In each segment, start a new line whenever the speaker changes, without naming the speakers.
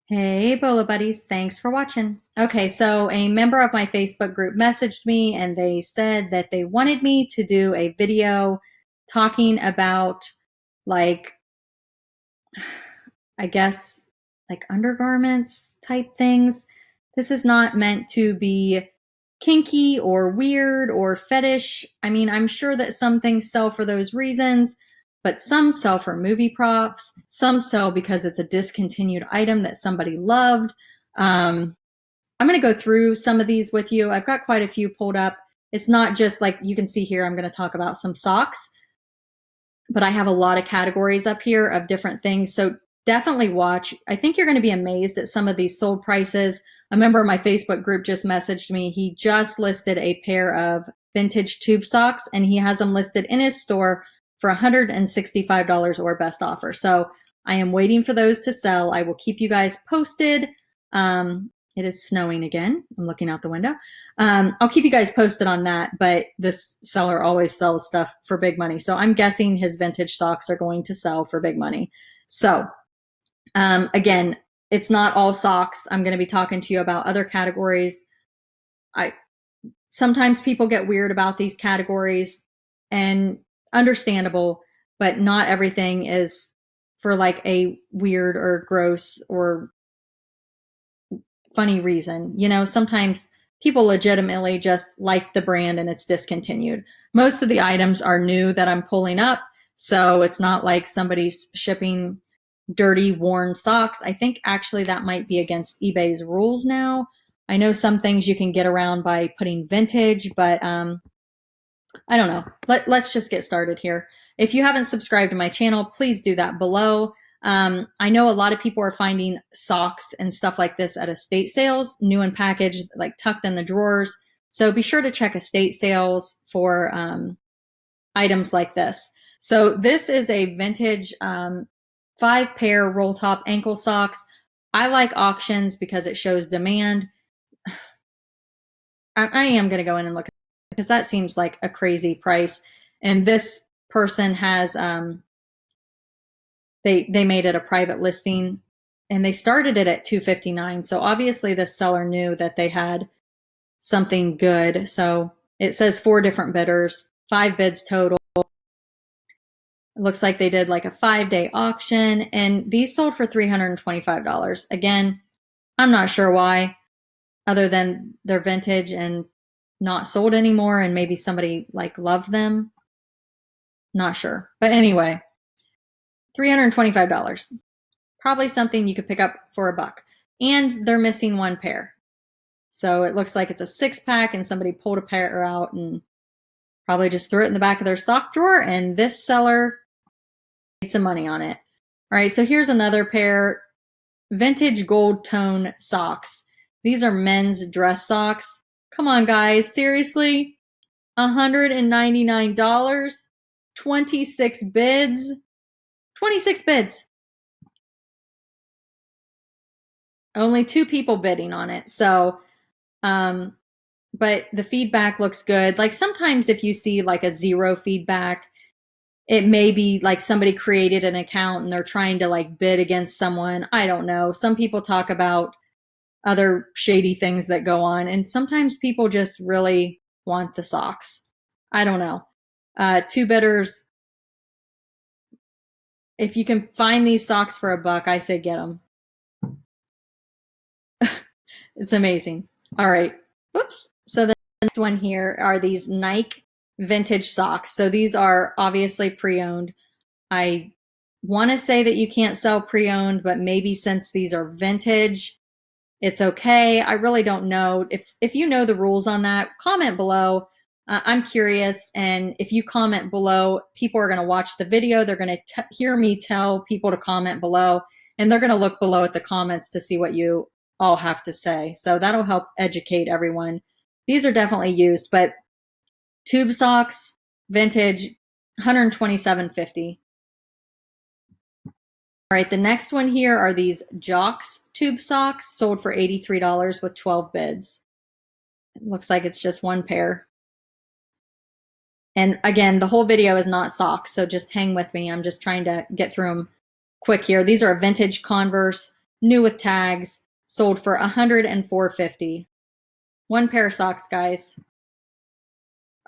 Hey, Bolo buddies, thanks for watching. Okay, so a member of my Facebook group messaged me and they said that they wanted me to do a video talking about, like, I guess, like undergarments type things. This is not meant to be kinky or weird or fetish. I mean, I'm sure that some things sell for those reasons, but some sell for movie props. Some sell because it's a discontinued item that somebody loved. I'm going to go through some of these with you. I've got quite a few pulled up. It's not just like you can see here, I'm going to talk about some socks, but I have a lot of categories up here of different things. So definitely watch. I think you're going to be amazed at some of these sold prices. A member of my Facebook group just messaged me. He just listed a pair of vintage tube socks and he has them listed in his store for $165 or best offer. So I am waiting for those to sell. I will keep you guys posted. It is snowing again. I'm looking out the window. I'll keep you guys posted on that, but this seller always sells stuff for big money. So I'm guessing his vintage socks are going to sell for big money. So again, it's not all socks. I'm going to be talking to you about other categories. Sometimes people get weird about these categories, and understandable, but not everything is for like a weird or gross or funny reason. You know, sometimes people legitimately just like the brand and it's discontinued. Most of the items are new that I'm pulling up, so it's not like somebody's shipping dirty, worn socks. I think actually that might be against eBay's rules now. I know some things you can get around by putting vintage, but I don't know. Let's just get started here. If you haven't subscribed to my channel, please do that below. I know a lot of people are finding socks and stuff like this at estate sales, new and packaged, like tucked in the drawers. So be sure to check estate sales for items like this. So this is a vintage 5-pair roll top ankle socks. I like auctions because it shows demand. I am going to go in and look because that seems like a crazy price. And this person has they made it a private listing and they started it at $259. So obviously the seller knew that they had something good. So it says 4 different bidders, 5 bids total. It looks like they did like a 5-day auction, and these sold for $325. Again, I'm not sure why, other than they're vintage and not sold anymore, and maybe somebody like loved them. Not sure. But anyway, $325. Probably something you could pick up for $1. And they're missing 1 pair. So it looks like it's a 6-pack and somebody pulled a pair out and probably just threw it in the back of their sock drawer, and this seller made some money on it. All right, so here's another pair, vintage gold tone socks. These are men's dress socks. Come on, guys, seriously? $199, 26 bids. 26 bids. Only 2 people bidding on it. So, but the feedback looks good. Like sometimes if you see like a 0 feedback, it may be like somebody created an account and they're trying to like bid against someone. I don't know. Some people talk about other shady things that go on, and sometimes people just really want the socks. I don't know. 2 bidders. If you can find these socks for $1, I say get them. It's amazing. All right. Whoops. So the next one here are these Nike vintage socks. So these are obviously pre-owned. I want to say that you can't sell pre-owned, but maybe since these are vintage, it's okay. I really don't know. If you know the rules on that, comment below. I'm curious, and if you comment below, people are going to watch the video. They're going to hear me tell people to comment below, and they're going to look below at the comments to see what you all have to say. So that'll help educate everyone. These are definitely used, but tube socks, vintage, $127.50. All right, the next one here are these Jocks tube socks, sold for $83 with 12 bids. It looks like it's just 1 pair. And again, the whole video is not socks, so just hang with me. I'm just trying to get through them quick here. These are a vintage Converse, new with tags, sold for $104.50. One pair of socks, guys.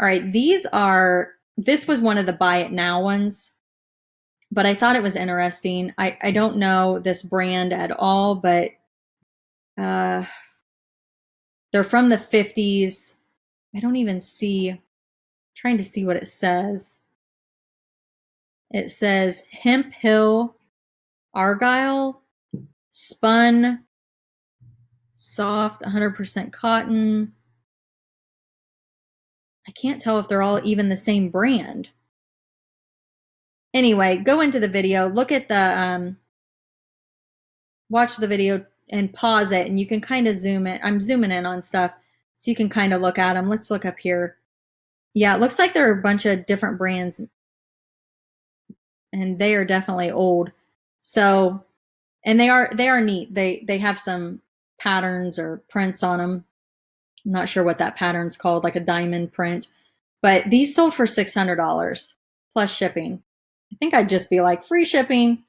All right, this was one of the buy it now ones, but I thought it was interesting. I don't know this brand at all, but they're from the 50s. I don't even see, I'm trying to see what it says. It says Hemp Hill Argyle, spun, soft, 100% cotton. I can't tell if they're all even the same brand. Anyway, go into the video, look at the, watch the video and pause it, and you can kind of zoom it. I'm zooming in on stuff so you can kind of look at them. Let's look up here. Yeah, it looks like there are a bunch of different brands, and they are definitely old. So, and they are neat. They have some patterns or prints on them. I'm not sure what that pattern's called, like a diamond print. But these sold for $600 plus shipping. I think I'd just be like, free shipping.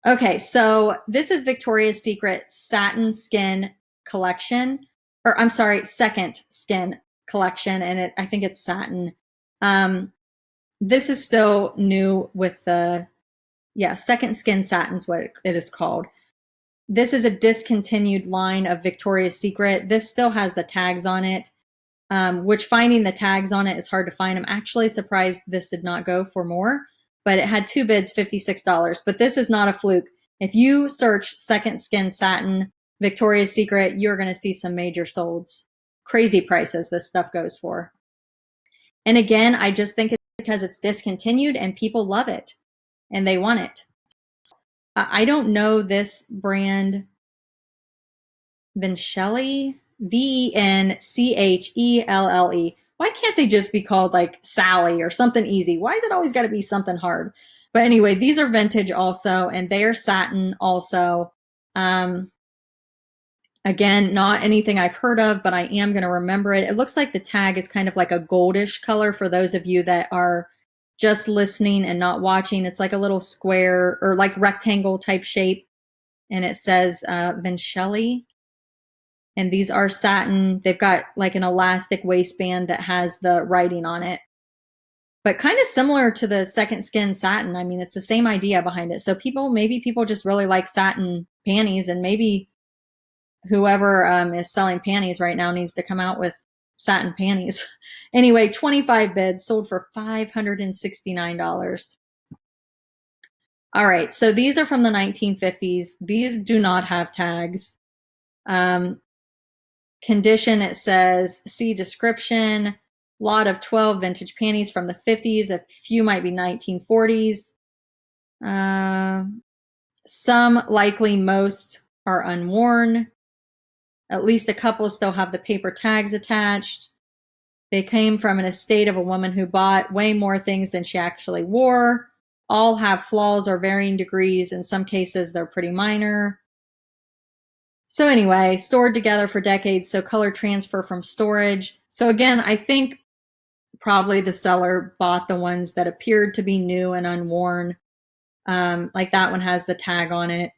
Okay, so this is Victoria's Secret Satin Skin Collection. Or I'm sorry, Second Skin Collection, and I think it's satin. This is still new with the, yeah, Second Skin Satin's what it is called. This is a discontinued line of Victoria's Secret. This still has the tags on it, which finding the tags on it is hard to find. I'm actually surprised this did not go for more, but it had two bids, $56. But this is not a fluke. If you search Second Skin Satin Victoria's Secret, you're going to see some major solds. Crazy prices this stuff goes for. And again, I just think it's because it's discontinued and people love it and they want it. I don't know this brand, Venchelle, Venchelle. Why can't they just be called like Sally or something easy? Why is it always got to be something hard? But anyway, these are vintage also, and they are satin also. Again, not anything I've heard of, but I am going to remember it. It looks like the tag is kind of like a goldish color for those of you that are just listening and not watching. It's like a little square or like rectangle type shape, and it says Venchelle. And these are satin. They've got like an elastic waistband that has the writing on it, but kind of similar to the Second Skin Satin. I mean, it's the same idea behind it. So maybe people just really like satin panties, and maybe whoever is selling panties right now needs to come out with satin panties. Anyway, 25 bids, sold for $569. All right, so these are from the 1950s. These do not have tags. Condition, it says, see description, lot of 12 vintage panties from the 50s. A few might be 1940s. Some, likely most, are unworn. At least a couple still have the paper tags attached. They came from an estate of a woman who bought way more things than she actually wore. All have flaws or varying degrees. In some cases, they're pretty minor. So anyway, stored together for decades, so color transfer from storage. So again, I think probably the seller bought the ones that appeared to be new and unworn. Like that one has the tag on it.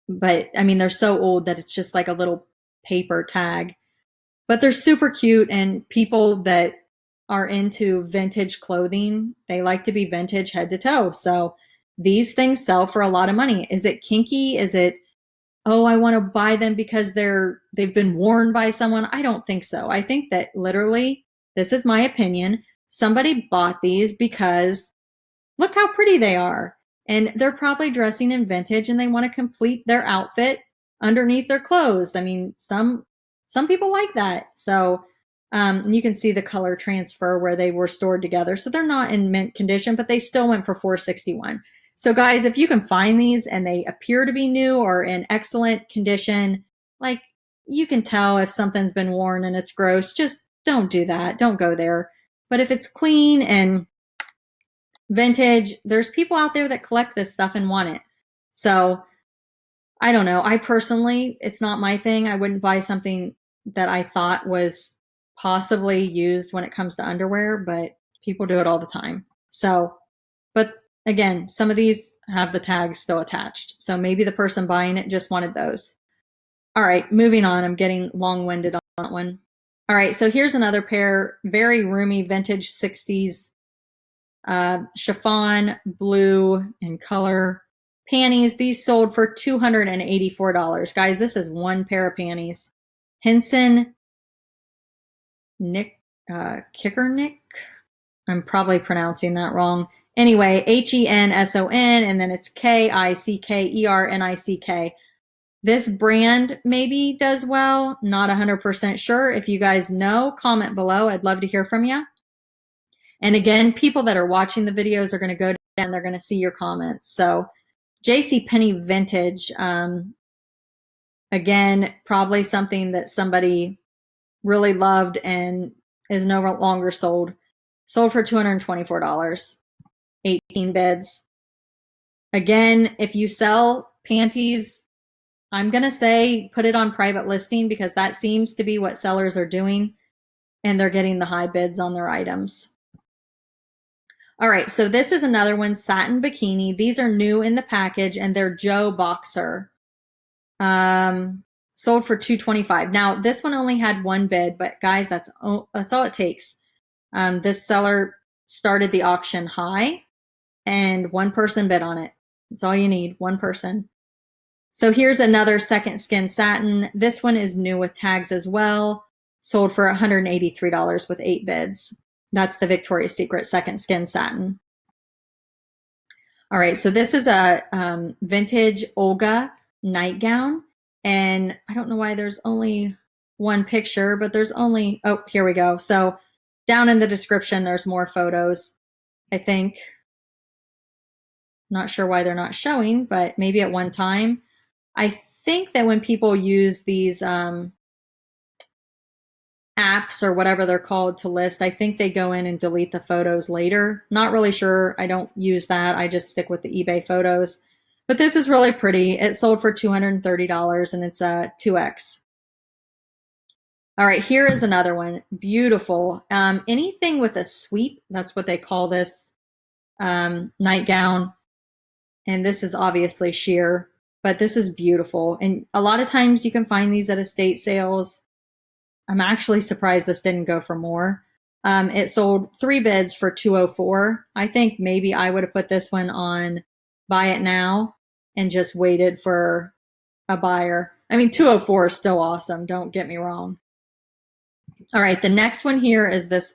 But I mean, they're so old that it's just like a little paper tag. But they're super cute, and people that are into vintage clothing, they like to be vintage head to toe. So these things sell for a lot of money. Is it kinky? Is it, oh, I want to buy them because they've been worn by someone? I don't think so. I think that literally, this is my opinion, somebody bought these because look how pretty they are. And they're probably dressing in vintage and they want to complete their outfit underneath their clothes. I mean, some people like that. So you can see the color transfer where they were stored together. So they're not in mint condition, but they still went for $461. So guys, if you can find these and they appear to be new or in excellent condition, like you can tell if something's been worn and it's gross, just don't do that. Don't go there. But if it's clean and vintage, there's people out there that collect this stuff and want it. So I don't know. I personally, it's not my thing. I wouldn't buy something that I thought was possibly used when it comes to underwear, but people do it all the time. So, but Again, some of these have the tags still attached. So maybe the person buying it just wanted those. All right, moving on. I'm getting long-winded on that one. All right, so here's another pair, very roomy vintage 60s chiffon, blue in color panties. These sold for $284. Guys, this is one pair of panties. Henson Nick Kickernick. I'm probably pronouncing that wrong. Anyway, Henson, and then it's Kickernick. This brand maybe does well. Not 100% sure. If you guys know, comment below. I'd love to hear from you. And again, people that are watching the videos are going to go down. They're going to see your comments. So JCPenney Vintage, again, probably something that somebody really loved and is no longer sold. Sold for $224. 18 bids. Again, if you sell panties, I'm going to say put it on private listing because that seems to be what sellers are doing, and they're getting the high bids on their items. All right, so this is another one, satin bikini. These are new in the package, and they're Joe Boxer. Sold for $225. Now, this one only had one bid, but guys, that's all it takes. This seller started the auction high, and one person bid on it. That's all you need, one person. So here's another second skin satin. This one is new with tags as well. Sold for $183 with 8 bids. That's the Victoria's Secret second skin satin. All right, so this is a vintage Olga nightgown. And I don't know why there's only one picture, but there's only, oh, here we go. So down in the description, there's more photos, I think. Not sure why they're not showing, but maybe at one time. I think that when people use these apps or whatever they're called to list, I think they go in and delete the photos later. Not really sure. I don't use that. I just stick with the eBay photos. But this is really pretty. It sold for $230 and it's a 2X. All right, here is another one. Beautiful. Anything with a sweep, that's what they call this nightgown. And this is obviously sheer, but this is beautiful. And a lot of times you can find these at estate sales. I'm actually surprised this didn't go for more. It sold 3 bids for $204. I think maybe I would have put this one on buy it now and just waited for a buyer. I mean, $204 is still awesome. Don't get me wrong. All right, the next one here is this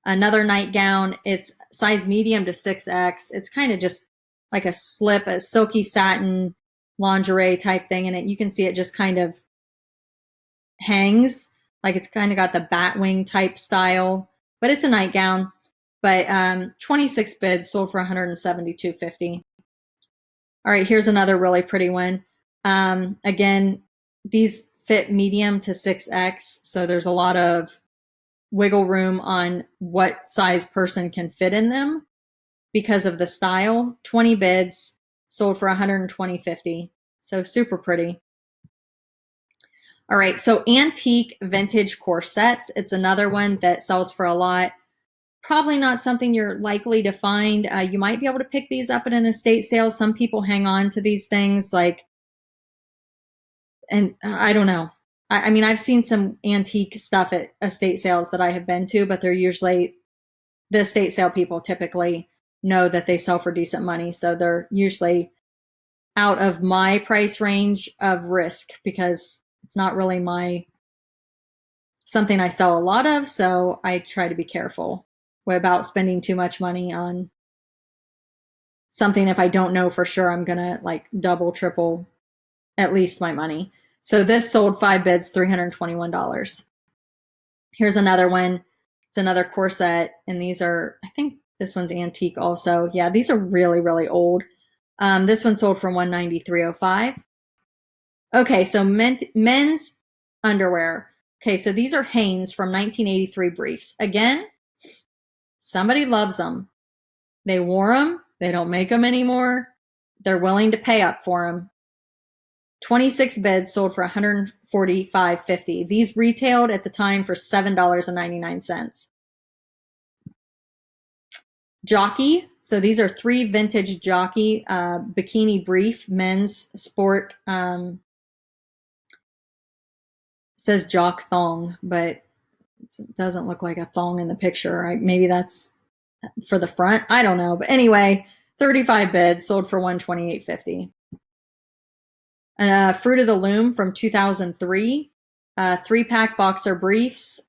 another nightgown. It's size medium to 6X. It's kind of just like a slip, a silky satin lingerie type thing in it. You can see it just kind of hangs, like it's kind of got the bat wing type style, but it's a nightgown. But 26 bids, sold for $172.50. All right, here's another really pretty one. Again, these fit medium to 6X, so there's a lot of wiggle room on what size person can fit in them because of the style. 20 bids, sold for $120.50. So super pretty. All right, so antique vintage corsets. It's another one that sells for a lot. Probably not something you're likely to find. You might be able to pick these up at an estate sale. Some people hang on to these things and I don't know. I mean, I've seen some antique stuff at estate sales that I have been to, but they're usually, the estate sale people typically know that they sell for decent money. So they're usually out of my price range of risk because it's not really something I sell a lot of. So I try to be careful about spending too much money on something if I don't know for sure I'm going to like double, triple at least my money. So this sold 5 bids, $321. Here's another one. It's another corset. And these are, I think this one's antique also. Yeah, these are really, really old. This one sold for $193.05. Okay, so men's underwear. Okay, so these are Hanes from 1983 briefs. Again, somebody loves them. They wore them. They don't make them anymore. They're willing to pay up for them. 26 bids, sold for $145.50. These retailed at the time for $7.99. Jockey. So these are 3 vintage Jockey bikini brief men's sport. Says jock thong, but it doesn't look like a thong in the picture. Maybe that's for the front. I don't know. But anyway, 35 bids, sold for $128.50. Fruit of the Loom from 2003. 3-pack boxer briefs.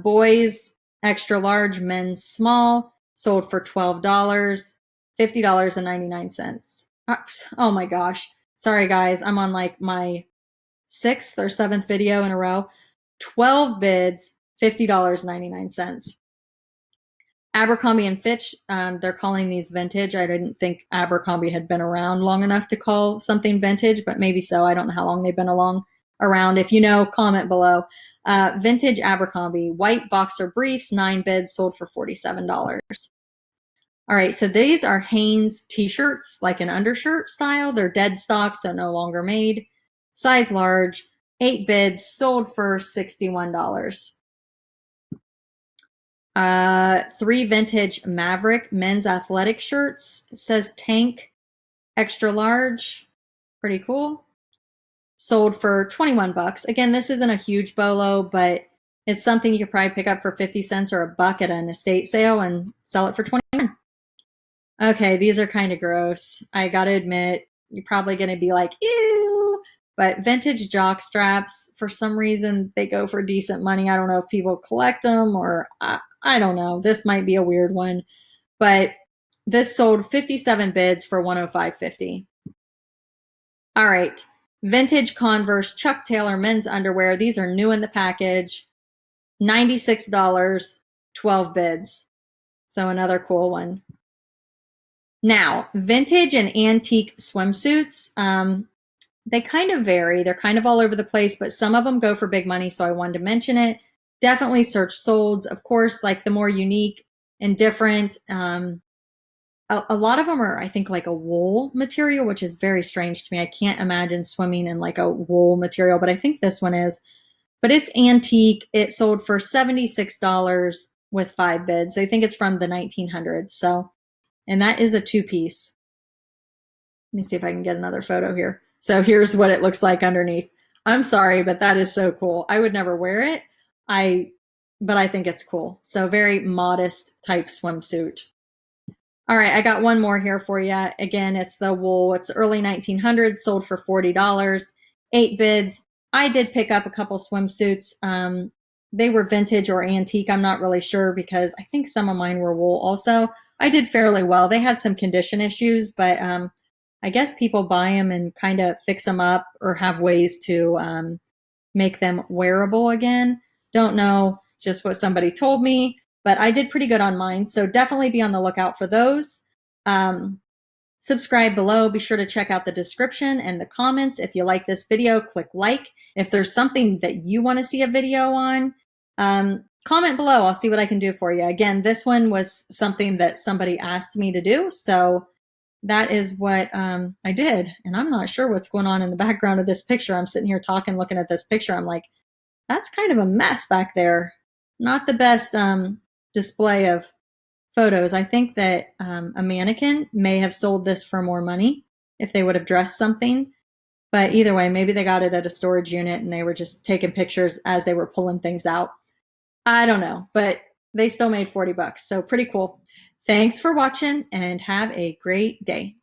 Boys extra large, men's small, sold for $12, $50.99. Oh my gosh. Sorry guys, I'm on like my 6th or 7th video in a row. 12 bids, $50.99. Abercrombie and Fitch, they're calling these vintage. I didn't think Abercrombie had been around long enough to call something vintage, but maybe so. I don't know how long they've been around. If you know, comment below. Vintage Abercrombie, white boxer briefs, 9 bids, sold for $47. All right, so these are Hanes t-shirts, like an undershirt style. They're dead stock, so no longer made. Size large, 8 bids, sold for $61. 3 vintage Maverick men's athletic shirts. It says tank, extra large. Pretty cool. Sold for $21. Again, this isn't a huge bolo, but it's something you could probably pick up for 50 cents or $1 at an estate sale and sell it for 21. Okay, these are kind of gross. I gotta admit, you're probably gonna be like, ew. But vintage jock straps, for some reason, they go for decent money. I don't know if people collect them or I don't know. This might be a weird one. But this sold 57 bids for $105.50. All right. Vintage Converse Chuck Taylor men's underwear. These are new in the package. $96, 12 bids. So another cool one. Now, vintage and antique swimsuits. They kind of vary. They're kind of all over the place, but some of them go for big money, so I wanted to mention it. Definitely search solds. Of course, like the more unique and different. A lot of them are, I think, like a wool material, which is very strange to me. I can't imagine swimming in like a wool material, but I think this one is. But it's antique. It sold for $76 with 5 bids. They think it's from the 1900s. So, and that is a 2-piece. Let me see if I can get another photo here. So here's what it looks like underneath. I'm sorry, but that is so cool. I would never wear it. But I think it's cool. So very modest type swimsuit. All right, I got one more here for you. Again, it's the wool. It's early 1900s, sold for $40, 8 bids. I did pick up a couple swimsuits. They were vintage or antique. I'm not really sure because I think some of mine were wool also. I did fairly well. They had some condition issues, but I guess people buy them and kind of fix them up or have ways to make them wearable again. Don't know, just what somebody told me, but I did pretty good on mine. So definitely be on the lookout for those. Subscribe below. Be sure to check out the description and the comments. If you like this video, click like. If there's something that you want to see a video on, comment below. I'll see what I can do for you. Again, this one was something that somebody asked me to do. So that is what I did. And I'm not sure what's going on in the background of this picture. I'm sitting here talking, looking at this picture. I'm like, that's kind of a mess back there. Not the best display of photos. I think that a mannequin may have sold this for more money if they would have dressed something. But either way, maybe they got it at a storage unit and they were just taking pictures as they were pulling things out. I don't know, but they still made $40. So pretty cool. Thanks for watching and have a great day.